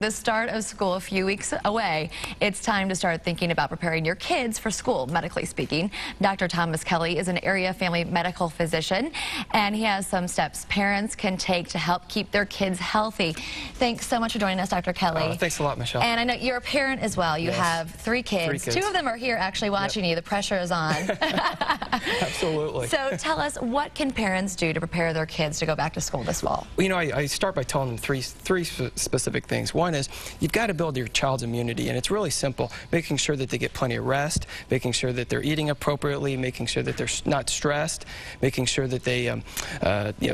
The start of school a few weeks away. It's time to start thinking about preparing your kids for school, medically speaking. Dr. Thomas Kelley is an area family medical physician, and he has some steps parents can take to help keep their kids healthy. Thanks so much for joining us, Dr. Kelley. Thanks a lot, Michelle. And I know you're a parent as well. You have three kids. Two of them are here actually watching you. The pressure is on. Absolutely. So tell us, what can parents do to prepare their kids to go back to school this fall? Well, you know, I start by telling them three specific things. One is you've got to build your child's immunity, and it's really simple. Making sure that they get plenty of rest, making sure that they're eating appropriately, making sure that they're not stressed, making sure that they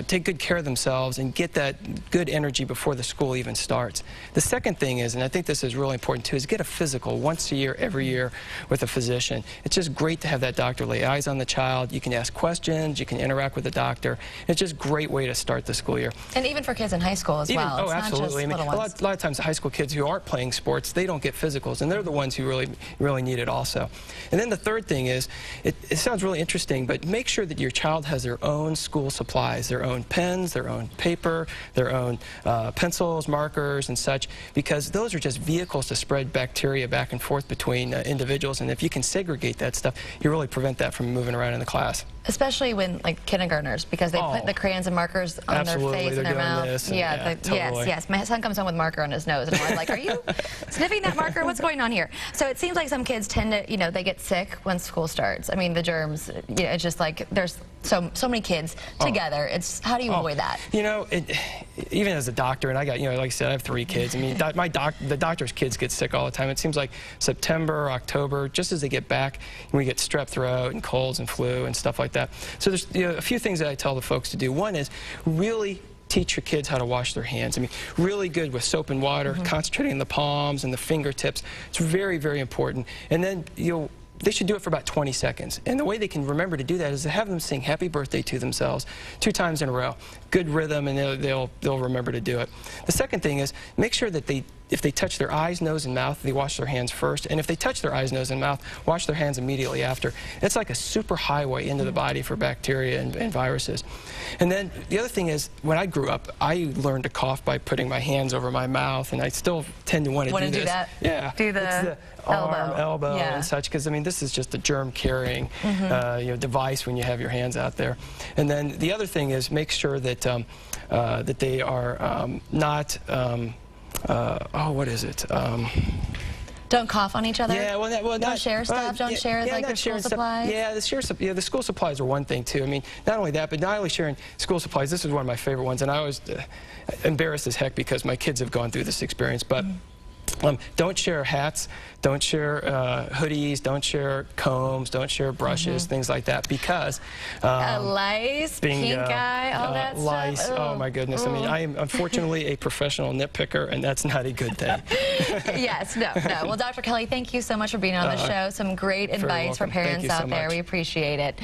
take good care of themselves and get that good energy before the school even starts. The second thing is, and I think this is really important too, is get a physical once a year, every year with a physician. It's just great to have that doctor lay eyes on the child. You can ask questions, you can interact with the doctor. It's just a great way to start the school year. And even for kids in high school as well. Oh, absolutely. I mean, a lot of times the high school kids who aren't playing sports, they don't get physicals, and they're the ones who really need it also. And then the third thing is, it sounds really interesting, but make sure that your child has their own school supplies, their own pens, their own paper, their own pencils, markers, and such, because those are just vehicles to spread bacteria back and forth between individuals, and if you can segregate that stuff, you really prevent that from moving around in the class. Especially when, like, kindergartners, because they put the crayons and markers on their face and their mouth. Totally. Yes. My son comes home with marker on his nose, and I'm like, are you sniffing that marker? What's going on here? So it seems like some kids tend to, they get sick when school starts. I mean, the germs, it's just like there's so many kids together. It's, how do you avoid that? You know, even as a doctor, and I got, like I said, I have 3 kids. I mean, the doctor's kids get sick all the time. It seems like September, October, just as they get back, we get strep throat and colds and flu and stuff like that. So there's a few things that I tell the folks to do. One is really teach your kids how to wash their hands. I mean, really good with soap and water, concentrating on the palms and the fingertips. It's very, very important. And then, they should do it for about 20 seconds. And the way they can remember to do that is to have them sing happy birthday to themselves 2 times in a row. Good rhythm, and they'll remember to do it. The second thing is make sure that if they touch their eyes, nose, and mouth, they wash their hands first. And if they touch their eyes, nose, and mouth, wash their hands immediately after. It's like a super highway into the body for bacteria and viruses. And then the other thing is, when I grew up, I learned to cough by putting my hands over my mouth, and I still tend to want to do this. That? Yeah. Do the arm, elbow, and such, because I mean, this is just a germ-carrying device when you have your hands out there. And then the other thing is make sure that that they are not. What is it? Don't cough on each other? Yeah, don't share stuff? Don't share like your school supplies? Yeah, the school supplies are one thing too. I mean, not only that, but not only sharing school supplies. This is one of my favorite ones, and I was embarrassed as heck because my kids have gone through this experience. But don't share hats, don't share hoodies, don't share combs, don't share brushes, things like that, because lice, pink eye, all that lice, stuff. Oh my goodness. I mean, I am unfortunately a professional nitpicker, and that's not a good thing. Yes, no. Well, Dr. Kelley, thank you so much for being on the show. Some great advice for parents out there. We appreciate it.